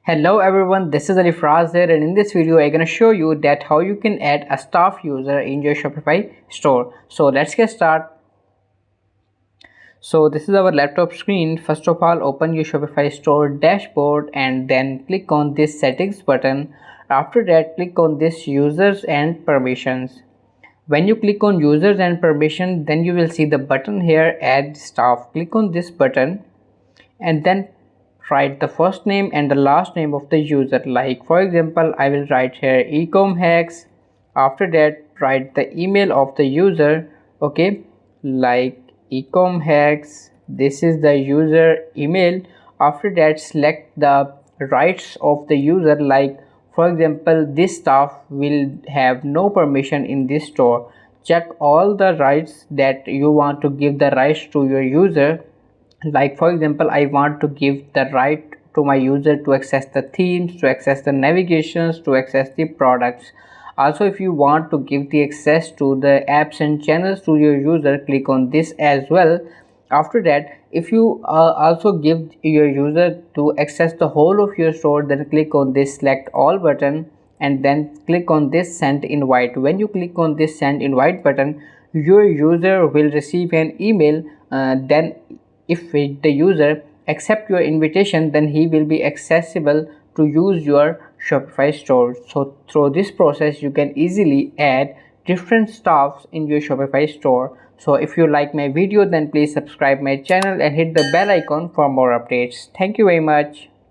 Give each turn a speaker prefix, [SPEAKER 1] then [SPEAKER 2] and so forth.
[SPEAKER 1] Hello everyone, this is Alifraz here, and in this video I'm gonna show you that how you can add a staff user in your Shopify store. So let's get started. So this is our laptop screen. First of all, open your Shopify store dashboard and then click on this settings button. After that, click on this users and permissions. When you click on users and permission, then you will see the button here, add staff. Click on this button and then write the first name and the last name of the user. Like for example, I will write here Ecomm hacks. After that, write the email of the user. Okay, like Ecomm hacks, this is the user email. After that, select the rights of the user. Like for example, this staff will have no permission in this store. Check all the rights that you want to give the rights to your user. Like for example, I want to give the right to my user to access the themes, to access the navigations, to access the products. Also, if you want to give the access to the apps and channels to your user, click on this as well. After that, if you also give your user to access the whole of your store, then click on this select all button and then click on this send invite. When you click on this send invite button, your user will receive an email. Then if the user accept your invitation, then he will be accessible to use your Shopify store. So through this process you can easily add different staffs in your Shopify store. So if you like my video, then please subscribe my channel and hit the bell icon for more updates. Thank you very much.